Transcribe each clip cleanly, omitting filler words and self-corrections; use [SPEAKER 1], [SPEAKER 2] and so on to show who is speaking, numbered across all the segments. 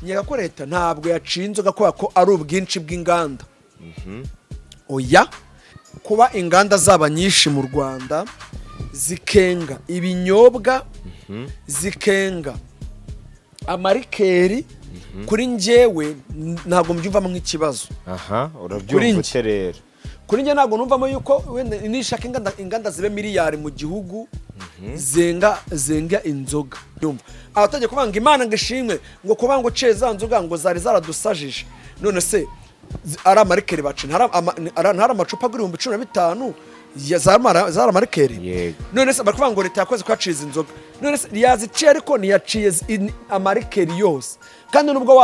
[SPEAKER 1] nyega ko leta ntabwo yacinze gakora ko ari ubwinshi bw'inganda oya kuba inganda zaba nyinshi mu Rwanda zikenga ibinyobwa zikenga amarikeri kuri njyewe ntabwo mbyumvamo nk'ikibazo
[SPEAKER 2] urabyumva rero
[SPEAKER 1] kuri njye ntabwo numvamo yuko nishaka inganda zibe miliyari mu gihugu zenga inzoga yumva abatajya kuvanga Imana ngishimwe ngo kuba ngo ceza nzoga ngo zari zaradusajije none se ari amarikeri bacina hari amacupa kuri 15 zara amarikeri none se barakuvuga ngo leta yakoze kwaciza inzoga none se yaziciye ariko ntiyaciye amarikeri yose kandi nubwo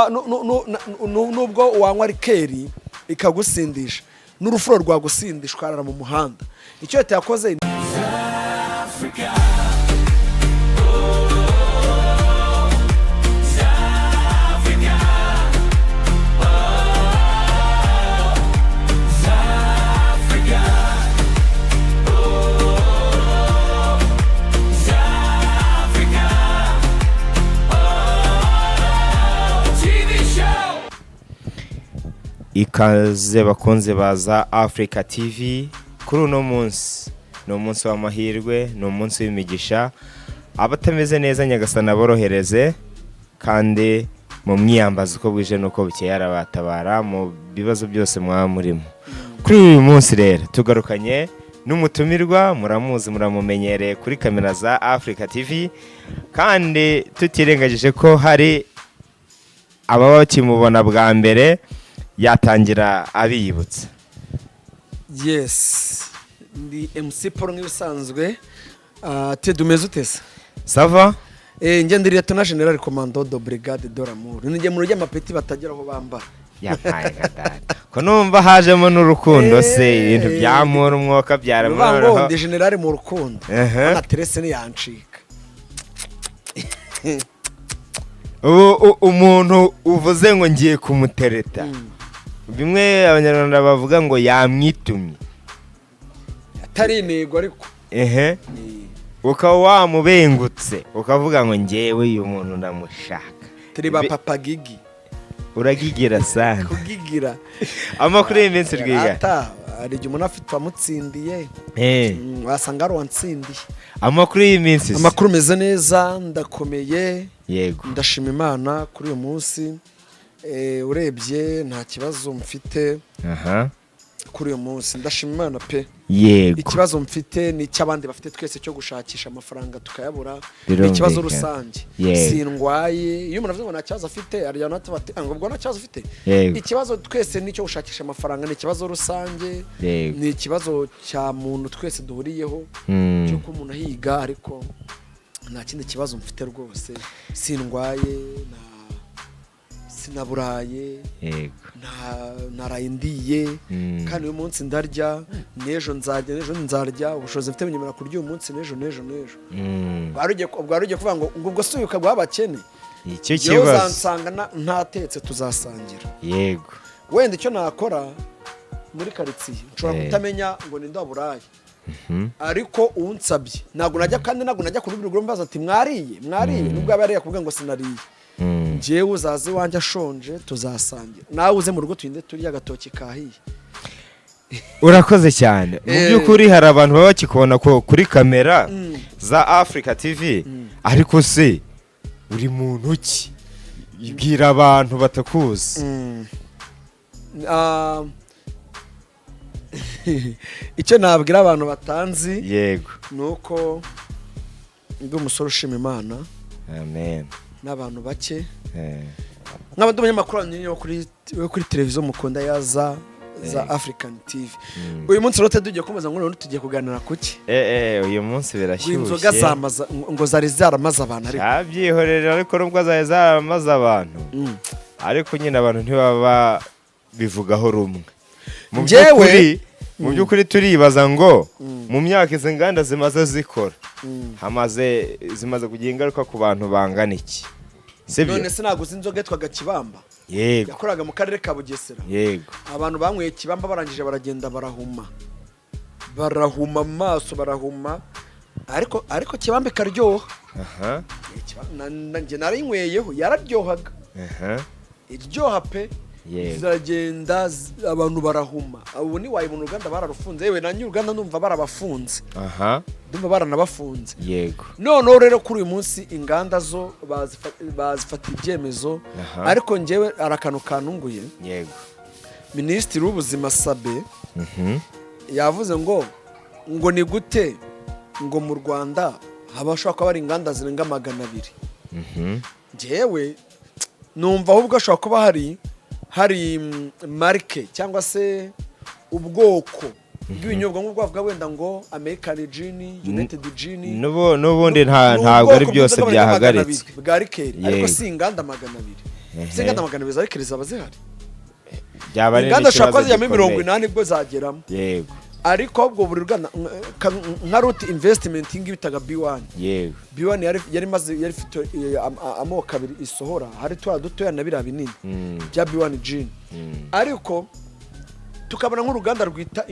[SPEAKER 1] wanywa rikeri ikagusindisha n'urufuro rwagusindisha ukarara mu muhanda icyo leta yakoze
[SPEAKER 2] ikaze bakunze baza Africa TV kuri uno munsi no munsi w'amahirwe no munsi w'imigisha abatameze neza nyagasana borohereze kandi mu mwiyambaza uko bwije nuko bukeye arabatabara mu bibazo byose mwamurimo kuri uyu munsi rero tugarukanye n'umutumirwa muramuzi muramumenyereye kuri kamera za Africa TV kandi tutirengagije ko hari ababa bakimubona bwa mbere yatangira abiyibutsa.
[SPEAKER 1] Yes, ndi MC Paul nk'ibisanzwe te dumeze utese
[SPEAKER 2] sava
[SPEAKER 1] nge ndi Lieutenant General Commando de Brigade de l'Amour nige mu rujya mapeti batagera aho bambara
[SPEAKER 2] yapaye gatata ko numva hajemo n'urukundo se ibintu byamura umwuka byaramura
[SPEAKER 1] ngo ndi general mu rukundo ana Terese ni yancika
[SPEAKER 2] umuntu uvuze ngo ngiye kumutereta bimwe abanyarwanda bavuga ngo yamwitumye
[SPEAKER 1] atari intego ariko
[SPEAKER 2] ukaba wamubengutse ukavuga ngo ngewe uyu muntu ndamushaka
[SPEAKER 1] turi ba papa gigi
[SPEAKER 2] uragigira sana
[SPEAKER 1] kugigira
[SPEAKER 2] amakuru y'iminsi rwiga
[SPEAKER 1] ata ari jye umuntu afite wamutsindiye wasanga ari wansindiye
[SPEAKER 2] amakuru y'iminsi
[SPEAKER 1] amakuru meze neza ndakomeye
[SPEAKER 2] yego
[SPEAKER 1] ndashima Imana kuri uyu munsi urebye nta kibazo mfite kuri uyu munsi ndashima Imana pe
[SPEAKER 2] yego
[SPEAKER 1] ikibazo mfite ni cy'abandi bafite twese cyo gushakisha amafaranga tukayabura ni ikibazo rusange sindwaye iyo umuntu avuze ngo nta kibazo afite ariya nata bati ngo ubwo nta kibazo afite ikibazo twese ni cyo gushakisha amafaranga ni ikibazo rusange ni ikibazo cya muntu twese duhuriyeho cyo ko umuntu ahiga ariko nta kindi kibazo mfite rwose sindwaye sinaburaye narayindiye kandi uyu munsi ndarya n'ejo nzarya ubushobozi mfite bunyemera kurya uyu munsi n'ejo bwarugiye kuvuga ngo ubwo si uyu guha abakene
[SPEAKER 2] icyo kibazo
[SPEAKER 1] uzansanga ntatetse tuzasangira
[SPEAKER 2] yego
[SPEAKER 1] wenda icyo nakora muri karitsiye nshobora kutamenya ngo ni ndaburaye ariko unsabye ntabwo najya ku rugo mbaza ati mwariye nubwo aba yari yakubwiye ngo sinariye njyewe uzaze wanjye ashonje tuzasangira nawe uze mu rugo turinde turya agatoki kahiye
[SPEAKER 2] urakoze cyane mu by'ukuri hari abantu baba bakikubona ko kuri kamera za Africa TV ariko se uri muntu ki ibwira abantu batakuzi
[SPEAKER 1] icyo nabwira abantu batanzi
[SPEAKER 2] yego
[SPEAKER 1] nuko ndi umusore ushima Imana
[SPEAKER 2] amen
[SPEAKER 1] n'abantu bake nk'abandi banyamakuru yo kuri televiziyo mukunda za African TV uyu munsi rero tugiye kumeza ngo none tugiye kuganira kuki
[SPEAKER 2] uyu munsi birashyushye
[SPEAKER 1] inzoga zamaza ngo zari zaramaza abantu ariko
[SPEAKER 2] yabyihorera ariko nubwo zari zaramaza abantu ariko nyine abantu ntibaba bivugaho rumwe mu by'ukuri turibaza ngo mu myaka izi nganda zimaze zikora zimaze kugira ingaruka ku bantu bangana iki
[SPEAKER 1] none se ntabwo uzi inzoga yitwaga Kibamba
[SPEAKER 2] yego
[SPEAKER 1] yakoraga mu karere ka Bugesera
[SPEAKER 2] yego
[SPEAKER 1] abantu banyweye Kibamba barangije baragenda barahuma amaso barahuma ariko Kibamba ikaryoha njye narinyweyeho yararyohaga iryoha pe ziragenda abantu barahuma abo ni wayibona uruganda bararufunze yewe nanyu uruganda ndumva barabafunze ndumva baranabafunze
[SPEAKER 2] yego
[SPEAKER 1] none rero kuri uyu munsi inganda zo bazifata ibyemezo ariko njyewe arakano kanunguye
[SPEAKER 2] yego
[SPEAKER 1] Minisitiri w'ubuzima Sabe yavuze ngo ni gute ngo mu Rwanda habashaka kuba ari inganda zirenga 200 njyewe numva ahubwo ashaka kuba hari marke cyangwa se ubwoko bw'ibinyobwa nk'ubwo bavuga wenda ngo American Gin, United Gin
[SPEAKER 2] n'ubundi ntabwo ari byose byahagaritse
[SPEAKER 1] bwa rikeri ariko si inganda 200 si inganda 200 za rikeri zaba zihari inganda shaka ya 80 bwo zageramo
[SPEAKER 2] yego
[SPEAKER 1] ariko ubwo buri ruganda nka Root Investment ngibitaga B1
[SPEAKER 2] yego
[SPEAKER 1] B1 yari ifite amoko abiri isohora hari twa dutoya na bira binini bya B1 Gin ariko tukabona nk'uruganda rwita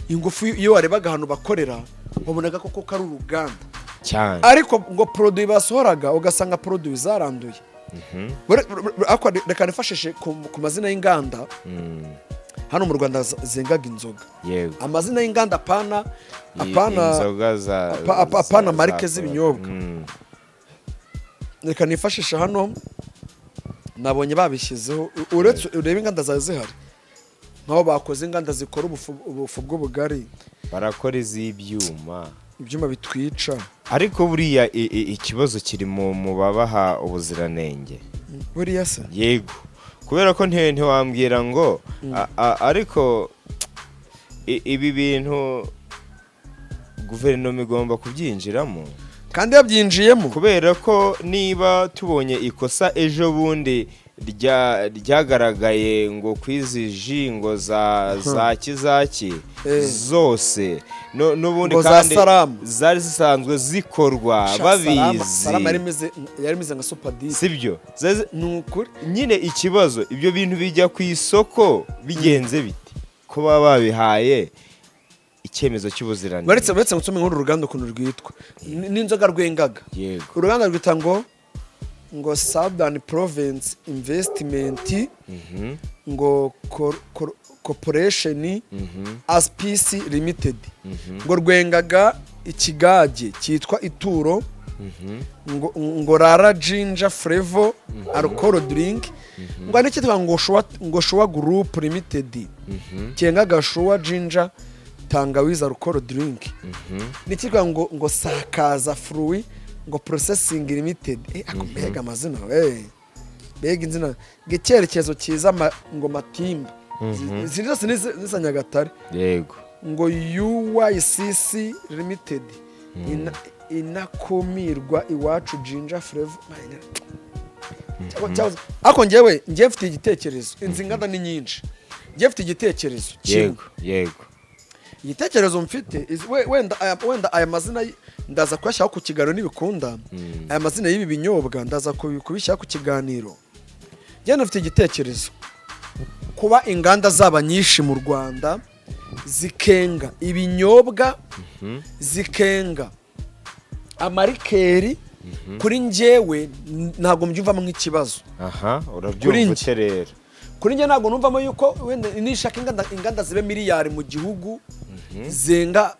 [SPEAKER 1] ingufu iyo warebaga hano bakorera wabonaga koko kari uruganda
[SPEAKER 2] cyane
[SPEAKER 1] ariko ngo produit basohoraga ugasanga produit zaranduye akwa reka nifashishe ku mazina y'inganda hano mu Rwanda zengaga inzoga
[SPEAKER 2] yego
[SPEAKER 1] amazina y'inganda apana
[SPEAKER 2] inzoga
[SPEAKER 1] apana marike z'ibinyobwa reka nifashisha hano nabonye babishyizeho uretse ureba inganda zawe zihari nkaho bakoze inganda zikora ubufu bw'ubugari
[SPEAKER 2] barakora iz'ibyuma
[SPEAKER 1] bitwica
[SPEAKER 2] ariko buriya ikibazo kiri mu babaha ubuziranenge
[SPEAKER 1] buriya se
[SPEAKER 2] yego kubera ko ntiwambwira ngo ariko ibi bintu guverinoma igomba kubyinjiramo
[SPEAKER 1] kandi yabyinjiyemo
[SPEAKER 2] kubera ko niba tubonye ikosa ejo bundi ryagaragaye ngo kwizi ji ngo za kizaki zose n'ubundi kandi zari zisanzwe zikorwa babizi
[SPEAKER 1] Salama yari imeze nka Superdip
[SPEAKER 2] sibyo
[SPEAKER 1] nukuri
[SPEAKER 2] nyine ikibazo ibyo bintu bijya ku isoko bigenze biti ko baba babihaye icyemezo cy'ubuziranenge
[SPEAKER 1] baretse gusoma nk'uru ruganda ukuntu rwitwa n'inzoga rwengaga
[SPEAKER 2] yego
[SPEAKER 1] uruganda rwita ngo Southern Province Investment ngo Corporation Aspisi Limited ngo rwengaga ikigage cyitwa Ituro ngo Rara Ginger Flavor alcohol drink ngo anikitwa ngo Showa Group Limited cyengaga Showa Ginger tangawizi alcohol drink nikitwa ngo Sakaza Fruit ngo Processing Limited akumega amazina bega inzina ngicyerekezo cyiza ngo Matimba zose nisa Nyagatare
[SPEAKER 2] yego
[SPEAKER 1] ngo UYCC Limited inakumirwa iwacu Ginger Flavor ako njyewe mfite igitekerezo inzinganda ni nyinshi njye mfite igitekerezo
[SPEAKER 2] yego
[SPEAKER 1] igitekerezo mfite wenda aya mazina ndaza kuyashyiraho ku kiganiro n'ibikunda aya mazina y'ibi binyobwa ndaza kubishyira ku kiganiro njye nafite igitekerezo kuba inganda zaba nyinshi mu Rwanda zikenga ibinyobwa zikenga amarikeri kuri njyewe ntabwo mbyumvamo nk'ikibazo
[SPEAKER 2] urabyumva rero
[SPEAKER 1] kuri njye ntabwo numvamo yuko wenda nishaka inganda zibe miliyari mu gihugu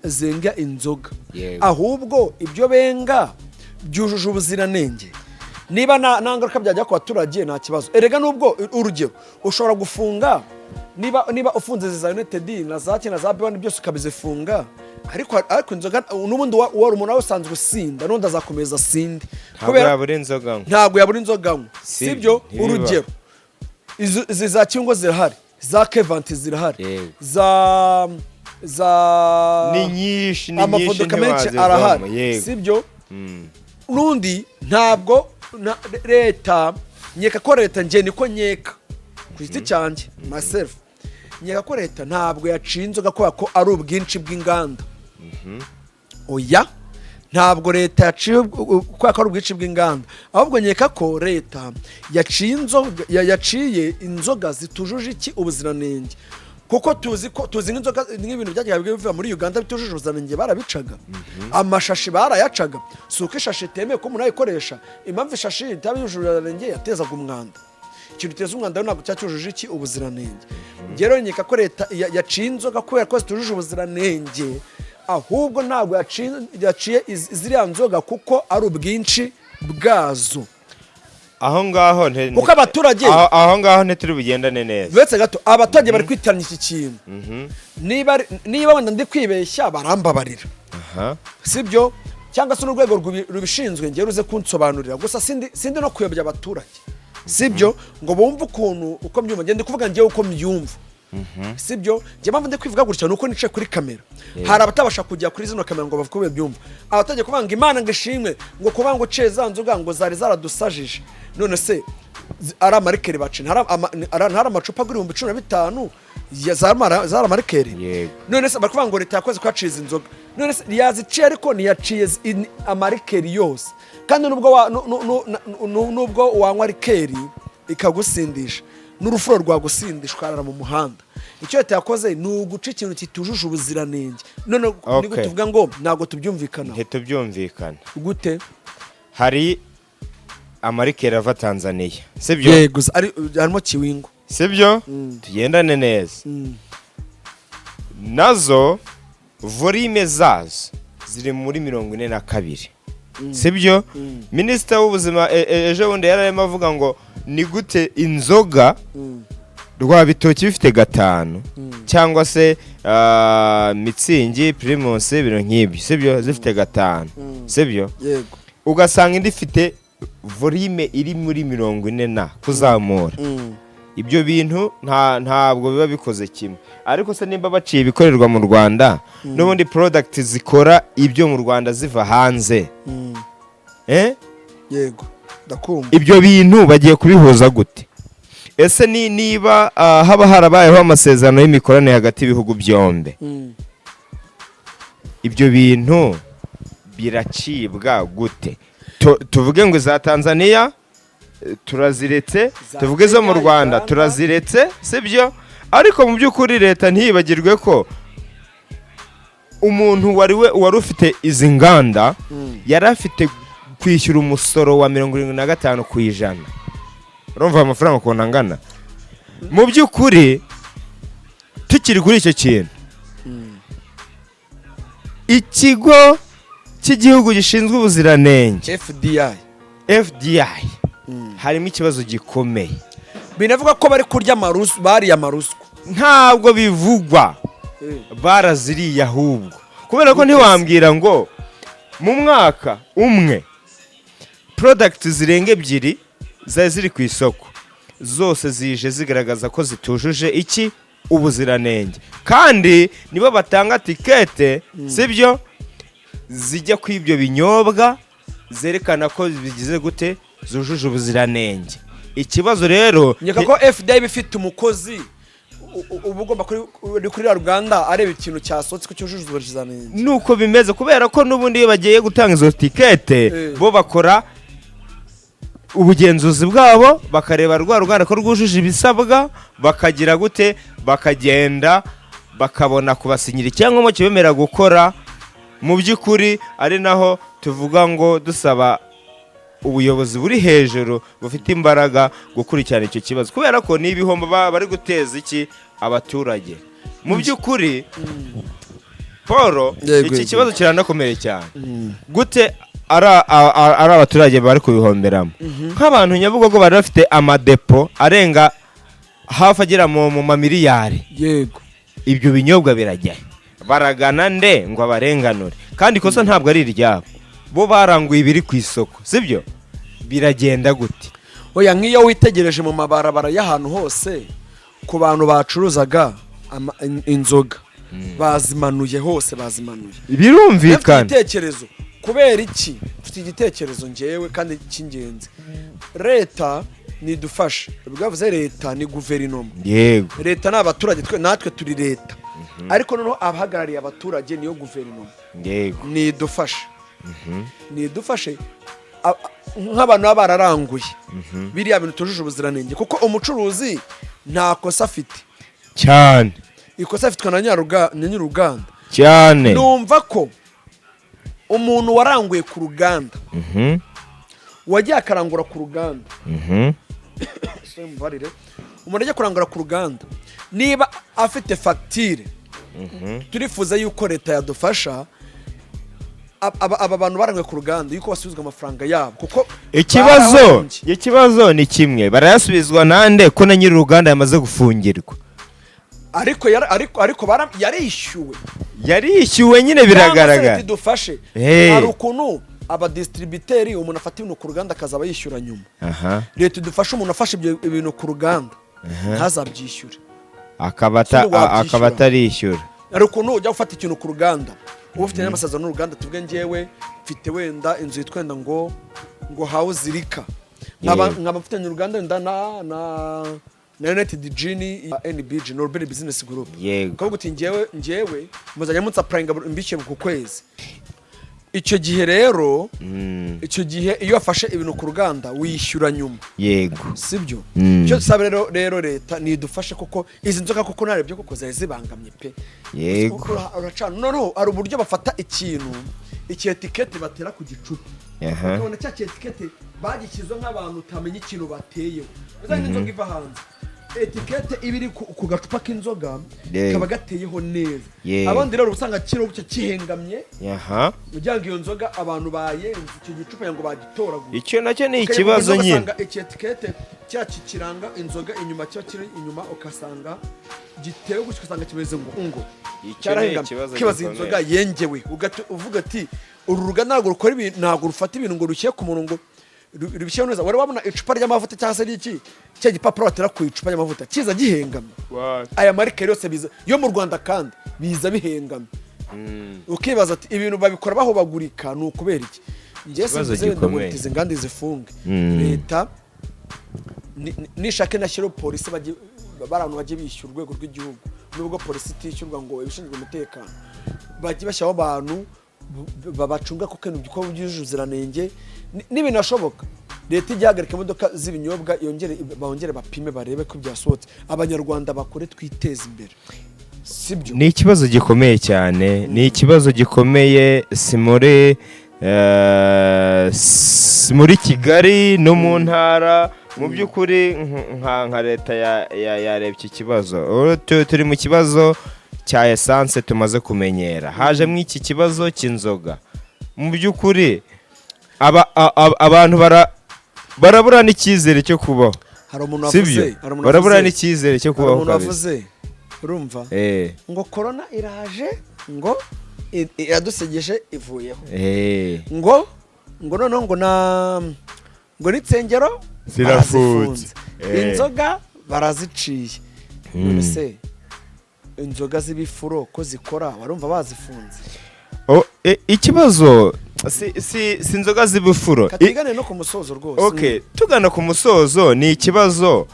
[SPEAKER 1] zenga inzoga ahubwo ibyo benga byujuje ubuziranenge niba nta ngaruka byajya ku baturage nta kibazo erega nubwo urugero ushobora gufunga niba ufunze za United na za Kina za B1 byose ukabizifunga ariko inzoga n'ubundi wari umuntu usanzwe usinda n'undi azakomeza asinde ntabwo yabura inzoga sibyo urugero izi za Kingo zirahari za Kevanti zirahari
[SPEAKER 2] ni nyinshi
[SPEAKER 1] amafodoka menshi arahari sibyo n'undi ntabwo leta nyeka ko leta njye niko nyeka ku giti cyanjye myself nyeka ko leta ntabwo yaciye inzoga kubera ko ari ubwinshi bw'inganda oya ntabwo leta yaciye kubera ko ari ubwinshi bw'inganda ahubwo nyeka ko leta yaciye inzoga zitujuje iki ubuziranenge kuko tuzi nk'inzoga nk'ibintu byagiye biva muri Uganda bitujuje ubuziranenge barabicaga amashashi barayacaga si uko ishashi itemewe ko umuntu ayikoresha impamvu ishashi itaba yujuje ubuziranenge yatezaga umwanda ikintu giteza umwanda rero ntabwo cyacujuje iki ubuziranenge rero nkeka ko leta yaciye inzoga kubera ko zitujuje ubuziranenge ahubwo ntabwo yaciye ziriya nzoga kuko ari ubwinshi bwazo
[SPEAKER 2] aho ngaho
[SPEAKER 1] kuko abaturage
[SPEAKER 2] aho ngaho ntituri bugendane neza
[SPEAKER 1] betse gato abaturage bari kwitiranya iki kintu niba wenda ndi kwibeshya barambabarira sibyo cyangwa se n'urwego rubishinzwe ngiye ruze kunsobanurira gusa sindi no kuyobya abaturage sibyo ngo bumve ukuntu uko mbyumva ngende kuvuga ngiye uko mbyumva sibyo njye mpamvu ndi kwivuga gutya nuko nicaye kuri kamera hari abatabasha kujya kuri zino kamera ngo bavuge byumva abatajya kuvanga Imana ngishimwe ngo kuba ngo ceza nzoga ngo zari zaradusajije none se ari amarikeri bacina hari amacupa kuri 15 zara marikeri none se barakuvuga ngo leta yakoze kwaciza inzoga none se yaziciye ariko ntiyaciye amarikeri yose kandi nubwo wanywa rikeri ikagusindisha n'urufuro rwagusindisha ukarara mu muhanda icyo leta yakoze ni uguca ikintu kitujuje ubuziranenge none niko tuvuga ngo ntabwo tubyumvikana
[SPEAKER 2] ntitubyumvikana
[SPEAKER 1] gute
[SPEAKER 2] hari amarikeri ava Tanzania sibyo
[SPEAKER 1] yego harimo Kiwingo
[SPEAKER 2] sibyo tugendane neza nazo volume zazo ziri muri 42 sibyo minisita w'ubuzima ejo bundi yararimo avuga ngo ni gute inzoga rwa bitoki bifite 5 cyangwa se mitsingi primus ibintu nk'ibyo sibyo zifite 5 sibyo
[SPEAKER 1] yego
[SPEAKER 2] ugasanga indi ifite volume iri muri 40 na kuzamura ibyo bintu ntabwo biba bikoze kimwe ariko se nimba baciye ibikorerwa mu Rwanda n'ubundi product zikora ibyo mu Rwanda ziva hanze
[SPEAKER 1] yego ndakumva
[SPEAKER 2] ibyo bintu bagiye kubihuza gute ese niba haba harabayeho amasezerano y'imikoranire hagati y'ibihugu byombi ibyo bintu biracibwa gute tuvuge ngo za Tanzania turaziretse tuvuge zo mu Rwanda turaziretse sibyo ariko mu by'ukuri leta ntiyibagirwe ko umuntu wari ufite izi nganda yari afite kwishyura umusoro wa 75%. Urumva amafaranga ukuntu angana mu by'ukuri tukiri kuri icyo kintu ikigo cy'igihugu gishinzwe ubuziranenge FDI harimo ikibazo gikomeye
[SPEAKER 1] binavuga ko bari kurya amaruswa
[SPEAKER 2] ntabwo bivugwa baraziriye ahubwo kubera ko ntiwambwira ngo mu mwaka umwe product zirenga 2 ziri ku isoko zose zije zigaragaza ko zitujuje iki ubuziranenge kandi nibo batanga tikete sibyo zijya ku ibyo binyobwa zerekana ko bigize gute zujuje ubuziranenge ikibazo rero
[SPEAKER 1] nyaka ko FDA bifite umukozi ubugomba kuri Uganda areba ikintu cyasotse ko cyujuje ubuziranenge
[SPEAKER 2] nuko bimeze kubera ko nubundi bagiye gutanga izo tikete bo bakora ubugenzuzi bwabo bakareba ruganda ko rwujuje ibisabwa bakagira gute bakagenda bakabona kubasinyira icyangombwa kibemera gukora mu by'ukuri ari naho tuvuga ngo dusaba ubuyobozi buri hejuru bufite imbaraga gukurikirana icyo kibazo kubera ko ni ibihombo bari guteza iki abaturage mu by'ukuri Paul iki kibazo kiranakomeye cyane gute ari abaturage bari kubihomberamo nk'abantu Nyabugogo bari bafite amadepo arenga hafi agera mu mamiliyari
[SPEAKER 1] yego
[SPEAKER 2] ibyo binyobwa birajya baragana nde ngo abarenganure kandi ikosa ntabwo ari iryabo bo baranguye ibiri ku isoko sibyo biragenda gute
[SPEAKER 1] oya nk'iyo witegereje mu mabarabara y'ahantu hose ku bantu bacuruzaga inzoga bazimanuye hose bazimanuye
[SPEAKER 2] birumvikana
[SPEAKER 1] igitekerezo kubera iki mfite igitekerezo ngewe kandi cy'ingenzi leta nidufashe bwavuze leta ni guverinoma
[SPEAKER 2] yego
[SPEAKER 1] leta n'abaturage natwe turi leta ariko noneho abahagarariye abaturage niyo guverinoma
[SPEAKER 2] yego
[SPEAKER 1] nidufashe nk'abantu baba bararanguye biriya bintu tujuje ubuziranenge kuko umucuruzi nta kosa afite
[SPEAKER 2] cyane
[SPEAKER 1] ikosa rifitwe na nyir'uruganda
[SPEAKER 2] cyane.
[SPEAKER 1] numva ko umuntu waranguye ku ruganda wagiye akarangura ku ruganda umuntu ajya kurangura ku ruganda niba afite fagitire turifuza yuko leta yadufasha aba bantu baranguye ku ruganda yuko basubizwa amafaranga yabo kuko
[SPEAKER 2] ikibazo ni kimwe, barayasubizwa nande ko na nyir'uruganda yamaze gufungirwa?
[SPEAKER 1] ariko yarishyuwe nyine
[SPEAKER 2] biragaragara.
[SPEAKER 1] Dufashe hari ukuntu abadistributeri umuntu afata ibintu ku ruganda akazaba yishyura nyuma. Leta idufashe umuntu afashe ibintu ku ruganda ntazabyishyure
[SPEAKER 2] akaba atarishyura.
[SPEAKER 1] Hari ukuntu ujya gufata ikintu ku ruganda uba ufite n'amasezerano n'uruganda, tuvuge njyewe mfite wenda inzu yitwenda ngo house Rika nkaba mfitanye uruganda wenda na United Genie NBG Norbert Business Group, ukavuga uti njyewe muzajya munsapurayinga mbishyuye ku kwezi. Icyo gihe rero iyo afashe ibintu ku ruganda wishyura nyuma,
[SPEAKER 2] yego
[SPEAKER 1] sibyo? Icyo dusaba rero leta nidufashe kuko izi nzoga kuko narebye kuko zari zibangamye pe,
[SPEAKER 2] yego
[SPEAKER 1] uracana noneho hari uburyo bafata ikintu etikete batera ku gicupa, ukabona cya etikete bagikizwe nk'abantu utamenya ikintu bateyeho. Uzanye inzoga iva hanze, etikete ibiri ku gacupa k'inzoga kaba gateyeho neza, abandi rero usanga kiro cyo kihengamye, ugira ngo iyo nzoga abantu bayenze icyo gicupa ngo bagitoraguye.
[SPEAKER 2] Icyo nacyo ni ikibazo nyine,
[SPEAKER 1] usanga etikete kiranga inzoga inyuma cyo kiri inyuma, ukasanga gitewe gucyo, usanga kimeze ngo cyarahengamye, kibaza inzoga yengewe, uvuga ati uru ruganda ntabwo rukora ibintu, ntabwo rufata ibintu ngo rushyire ku murongo rubishyira neza. Wari wabona icupa ry'amavuta cyangwa se iki cya gipapuro batera ku icupa ry'amavuta kiza gihengamye? Aya marike yose biza yo mu Rwanda kandi biza bihengamye. Ukibaza ati ibintu babikora bahobagurika ni ukubera iki? Ngiye simvuze ndamutize inganda zifunge, leta nishake nashyiro polisi barantu bagiye bishyura urwego rw'igihugu, nubwo polisi itishyurwa ngo ibishinzwe umutekano, bagiye bashyiraho abantu babacunga kuko ibintu by'uko byujuje ubuziranenge n'ibintu ashoboka. Leta igihagarika imodoka z'ibinyobwa bongere bapime barebe ko byasohotse, abanyarwanda bakore twiteze imbere, sibyo?
[SPEAKER 2] Ni ikibazo gikomeye cyane, ni ikibazo gikomeye, si muri Kigali no mu ntara. Mu by'ukuri nka leta yarebye iki kibazo, turi mu kibazo cya essence tumaze kumenyera, haje mu iki kibazo cy'inzoga. Mu by'ukuri abantu barabura n'icyizere cyo kubaho, sibyo? Barabura n'icyizere cyo kubaho
[SPEAKER 1] kabisa. Urumva ngo corona iraje, ngo iradusegeje ivuyeho, ngo noneho ngo nitsengero zirafunze, inzoga baraziciye. None se inzoga z'ibifuro ko zikora barumva bazifunze?
[SPEAKER 2] Ikibazo si inzoga z'ibifuro.
[SPEAKER 1] Katigane no ku musozo rwose.
[SPEAKER 2] Tugana ku musozo, ni ikibazo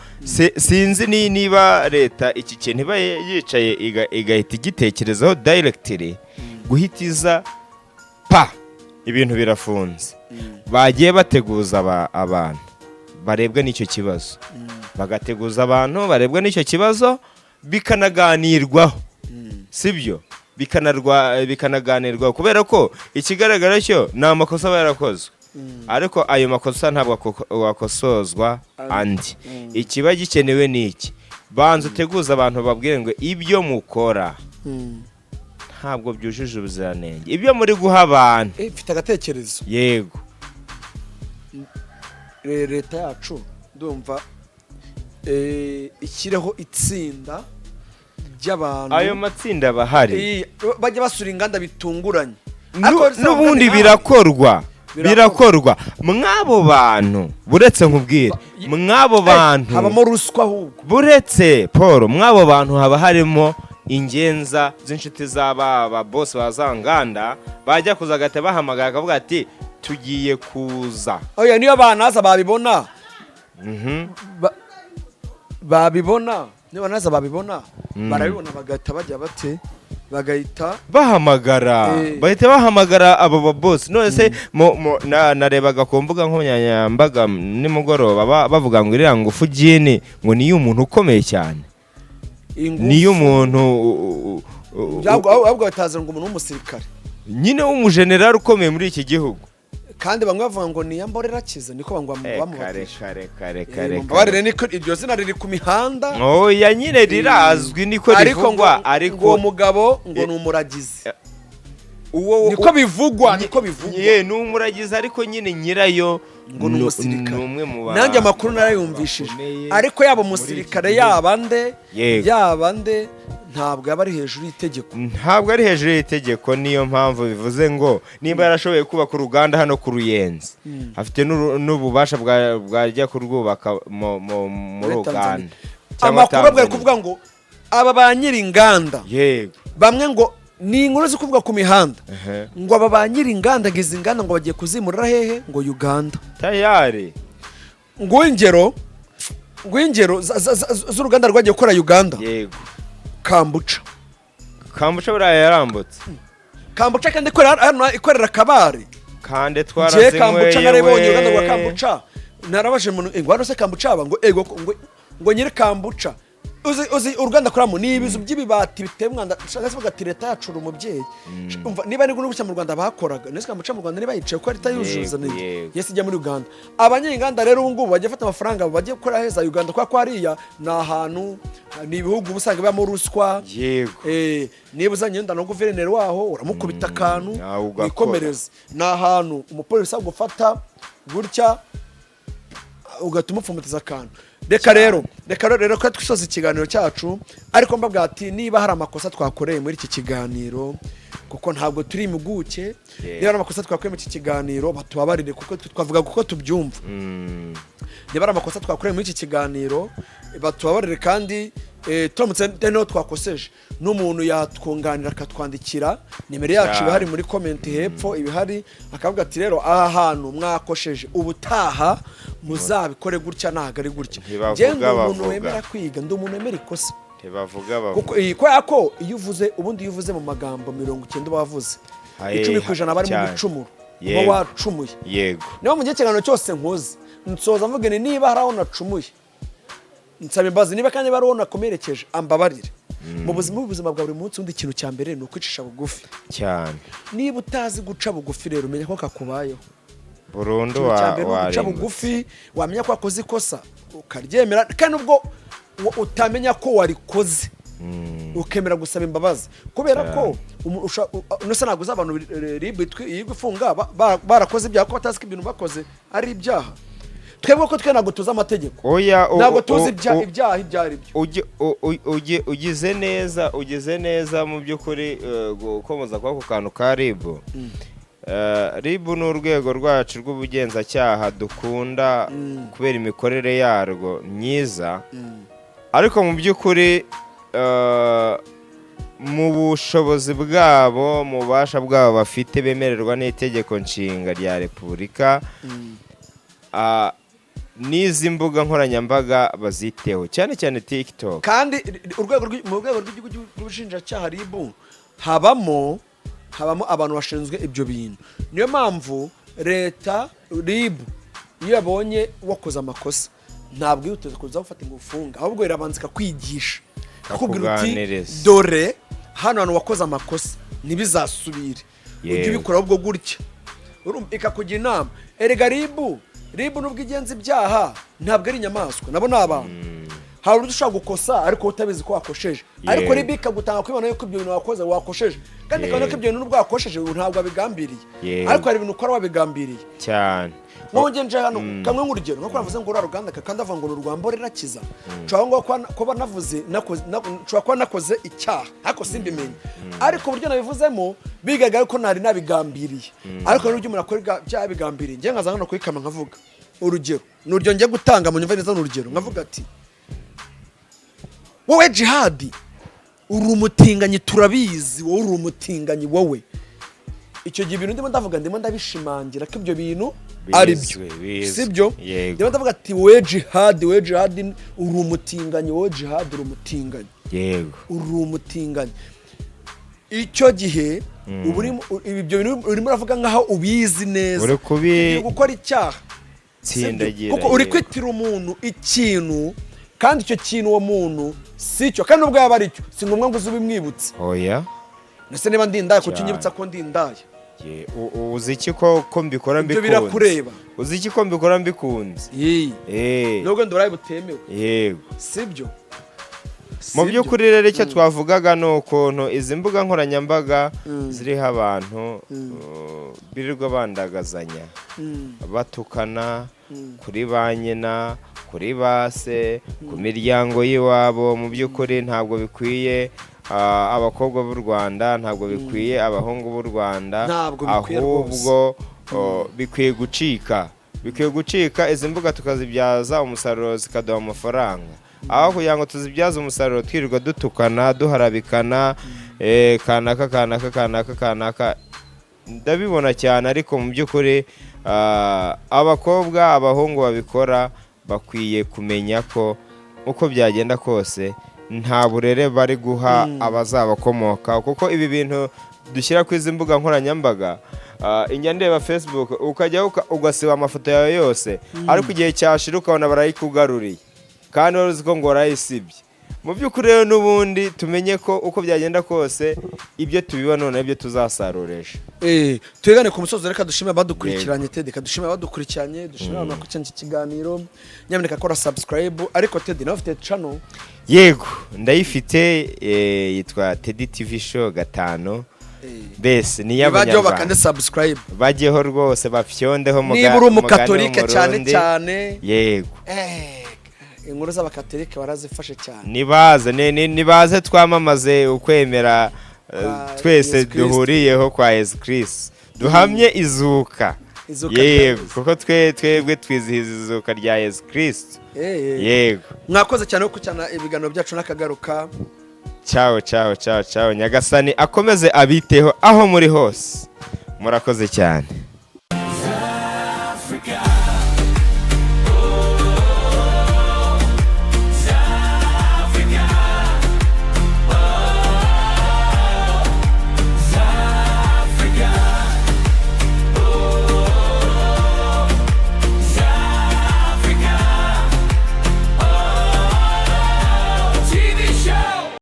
[SPEAKER 2] sinzi niba leta iki kintu iba yicaye igahita igitekerezaho directly guhitiza ibintu birafunze. Bagiye bateguza abantu barebwa n'icyo kibazo, bagateguza abantu barebwa n'icyo kibazo, bikanaganirwaho, sibyo? Bikanaganirwaho kubera ko ikigaragara cyo ni amakosa aba yarakozwe, ariko ayo makosa ntabwo wakosozwa andi. Ikiba gikenewe ni iki? Banza uteguza abantu babwire ngo ibyo mukora ntabwo byujuje ubuziranenge, ibyo muri guha abantu.
[SPEAKER 1] Mfite agatekerezo,
[SPEAKER 2] yego.
[SPEAKER 1] Leta yacu ndumva ishyireho itsinda ry'abantu,
[SPEAKER 2] ayo matsinda bahari
[SPEAKER 1] bajya basura inganda bitunguranye,
[SPEAKER 2] n'ubundi birakorwa. Mwabo bantu buretse nkubwire, mwabo bantu
[SPEAKER 1] habamo ruswa, ahubwo
[SPEAKER 2] buretse Paul, mwabo bantu haba harimo ingenza z'inshuti z'aba boss bazanganda, bajya kuzagate bahamagara akavuga ati tugiye kuza.
[SPEAKER 1] Oya, niyo banaza babibona, babibona barabibona bagahita bajya bate, bagahita bahamagara abo boss. None se narebaga ku mbuga
[SPEAKER 2] niyo umuntu
[SPEAKER 1] ahubwo bataza ngo umuntu w'umusirikare
[SPEAKER 2] nyine w'umujenerali ukomeye muri iki gihugu,
[SPEAKER 1] kandi bamwe bavuga ngo ni Mborera Kiza niko
[SPEAKER 2] kare
[SPEAKER 1] Mbabarire niko iryo zina riri ku mihanda.
[SPEAKER 2] Oya nyine rirazwi niko rivugwa,
[SPEAKER 1] ariko uwo mugabo ngo ni umuragizi. Niko bivugwa.
[SPEAKER 2] Ni umuragizi ariko nyine nyirayo
[SPEAKER 1] ngo ni umusirikare.
[SPEAKER 2] Numwe mu ba
[SPEAKER 1] nanjye amakuru narayumvishije, ariko yaba umusirikare yaba nde ntabwo yaba ari hejuru y'itegeko.
[SPEAKER 2] Ntabwo ari hejuru y'itegeko, niyo mpamvu bivuze ngo nimba yarashoboye kubaka uruganda hano ku Ruyenzi, afite n'ububasha bwajya kurwubaka muri Uganda.
[SPEAKER 1] Amakuru bari kuvuga ngo aba ba nyiri inganda,
[SPEAKER 2] yego,
[SPEAKER 1] bamwe ngo ni inkuru zo kuvuga ku mihanda ngo aba ba nyiri inganda ngize inganda ngo bagiye kuzimurira hehe ngo Uganda
[SPEAKER 2] tayari.
[SPEAKER 1] Ngwingero z'uruganda rwagiye gukora Uganda.
[SPEAKER 2] Yego.
[SPEAKER 1] Kambuca
[SPEAKER 2] buriya yarambutse.
[SPEAKER 1] Kambuca kandi ikorera Kabare.
[SPEAKER 2] Kandi twarazinyweye.
[SPEAKER 1] Kambuca narabonye uruganda rwa Kambuca. Narabaje ngo hano se Kambuca ngo nyiri Kambuca. Uzi uruganda kuramo ni ibizu by'ibibati bitemwanda, shaka se bagati leta yacura umubyeyi. Umva niba ni gunubushya mu Rwanda bakoraga, nese Kambuca mu Rwanda niba yicaye ko leta yuzuza neza. Yesi ijya muri Uganda. Abanyenganda rero ubu ngubu bagiye fata amafaranga bagiye gukora heza Uganda kwa kwariya na ahantu ni ibihugu busanga bya ruswa.
[SPEAKER 2] Yego.
[SPEAKER 1] Niba uzanyenda no guverineri waho uramukubita akantu ikomereza. Na ahantu umupolisi agufata gutya ugatuma upfumutiza akantu. Reka rero ko twisoza ikiganiro cyacu, ariko mbabwira ati niba hari amakosa twakoreye muri iki kiganiro, kuko ntabwo turi impuguke, niba hari amakosa twakoreye muri iki kiganiro batubabarire, kuko twavuga kuko tubyumva. Niba hari amakosa twakoreye muri iki kiganiro batubabarire, kandi turamutse n'aho twakoseje n'umuntu yatwunganira akatwandikira, nimero yacu ibihari muri comment hepfo ibihari, akavuga ati rero aha hantu mwakosheje ubutaha muzabikore gutya ntago ari gutya. Njye umuntu wemera kwiga, ndi umuntu wemera ikosa. Kuko iyo uvuze mu magambo 90 bavuze 10% bari mu bicumuro uba wacumuye.
[SPEAKER 2] Yego.
[SPEAKER 1] Niyo mu gihe cyangano cyose nkoze nsoza mvuge niba hari aho nacumuye nsaba imbabazi, niba kandi bari wona komerekeje ambabarire. Mu buzima bwa buri munsi undi ikintu cya mbere ni ukwicisha bugufi
[SPEAKER 2] cyane.
[SPEAKER 1] Niba utazi guca bugufi rero umenya ko kakubayeho
[SPEAKER 2] burundu.
[SPEAKER 1] Guca bugufi wamenya ko wakoze ikosa ukaryemera, kandi ubwo utamenya ko warikoze ukemera gusaba imbabazi, kubera ko unose naguza abantu yigufunga barakoze ibyaha ko batazi ko ibintu bakoze ari ibyaha. Twebwe ko twe nago tuzi amategeko, nago tuzi ibyaha ibyari byo.
[SPEAKER 2] ugize neza mu by'ukuri gukomoza kwa kantu ka RIB. RIB ni urwego rwacu rw'ubugenzacyaha dukunda kubera imikorere yarwo myiza, ariko mu by'ukuri mu bushobozi bwabo, mu bubasha bwabo bafite bemererwa n'itegeko nshinga rya Repubulika, n'izi mbuga nkoranyambaga baziteho cyane cyane TikTok.
[SPEAKER 1] Kandi mu rwego rw'igihugu rw'ubushinjacyaha RIB habamo abantu bashinzwe ibyo bintu. Niyo mpamvu leta RIB iyo yabonye wakoze amakosa ntabwo yuteze kuza gufata ingufunga, ahubwo irabanza kwigisha, akubwira uti dore hano hano wakoze amakosa ntibizasubire, ujye ubikora ubwo gutya, ikakugira inama. Erega RIB nubwo igenza ibyaha ntabwo ari inyamaswa, nabo ni abantu. Hari uburyo ushobora gukosa ariko utabizi ko wakosheje, ariko RIB ikagutanga kwibona yuko ibyo bintu wakoze wakosheje, kandi kandi ko ibyo bintu nubwo wakosheje ntabwo abigambiriye, ariko hari ibintu ukora wabigambiriye
[SPEAKER 2] cyane.
[SPEAKER 1] Nkonge nje hano kamwe nk'urugero nko kwavuze ngo uruganda kandi avuga ngo urwa Mborera Kiza, cyangwa ko banavuze kuba nakoze icyaha ariko simbimenye, ariko uburyo nabivuzemo bigaga ko nari nabigambiriye, ariko n'uburyo umuntu akora byabigambiriye. Ngiye nkaza hano kwikama nkavuga urugero ngiye gutanga mu nyumva neza n'urugero nkavuga ati wowe Jihad uri umutinganyi, turabizi wowe uri umutinganyi wowe. Icyo gihe ibintu ndimo ndavuga ndimo ndabishimangira ko ibyo bintu ari byo, sibyo? Ndimo ndavuga ati wowe Jihad uri umutinganyi, wowe Jihad uri umutinganyi,
[SPEAKER 2] yego
[SPEAKER 1] uri umutinganyi. Icyo gihe ibyo bintu urimo uravuga nkaho ubizi neza, uri gukora icyaha
[SPEAKER 2] tsindagira,
[SPEAKER 1] kuko uri kwitira umuntu ikintu, kandi icyo kintu uwo muntu sicyo kandi ubwo yaba aricyo si ngombwa ngo uze ubimwibutse
[SPEAKER 2] oya
[SPEAKER 1] nese niba ndindaye kuki unyibutsa ko ndindaye
[SPEAKER 2] uzi iki ko mbikora
[SPEAKER 1] ibyo birakureba
[SPEAKER 2] uzi iki ko mbikora mbikunze
[SPEAKER 1] nubwo nduraye butemewe
[SPEAKER 2] yego
[SPEAKER 1] sibyo
[SPEAKER 2] mu by'ukuri rero icyo twavugaga ni ukuntu izi mbuga nkoranyambaga ziriho abantu birirwa bandagazanya batukana kuri ba nyina kuri base ku miryango y'iwabo mu by'ukuri ntabwo bikwiye abakobwa b'u Rwanda ntabwo bikwiye abahungu b'u Rwanda ahubwo bikwiye gucika izi mbuga tukazibyaza umusaruro zikaduha amafaranga aho kugira ngo tuzibyaze umusaruro twirirwa dutukana duharabikana kanaka ndabibona cyane ariko mu by'ukuri abakobwa abahungu babikora bakwiye kumenya ko uko byagenda kose nta burere bari guha abazabakomoka kuko ibi bintu dushyira ku izi mbuga nkoranyambaga injya ndeba Facebook ukajya ugasiba amafoto yawe yose ariko igihe cyashira ukabona barayikugaruriye kandi wari uzi ko ngo warayisibye mu by'ukuri rero n'ubundi tumenye ko uko byagenda kose ibyo tubiba none ibyo tuzasaruresha
[SPEAKER 1] tuyegane ku musozo reka dushime abadukurikiranye Teddy dushime abadukurikiranye dushime abantu bakurikiranye iki kiganiro nyamuneka kora subscribe ariko Teddy nawe ufite channel
[SPEAKER 2] yego ndayifite yitwa Teddy TV Show 5 bese ni
[SPEAKER 1] y'abanyarwanda bakande subscribe
[SPEAKER 2] bajyeho rwose bafyondeho
[SPEAKER 1] niba uri umukatolika cyane
[SPEAKER 2] yego
[SPEAKER 1] inkuru z'abakatolika barazifashe cyane
[SPEAKER 2] nibaze twamamaze ukwemera twese duhuriyeho kwa Yesu Kristo duhamye izuka yego kuko twebwe twizihiza izuka rya Yesu Kristo yego
[SPEAKER 1] mwakoze cyane ko cyana ibiganiro byacu nakagaruka
[SPEAKER 2] ciao Nyagasani akomeze abiteho aho muri hose murakoze cyane.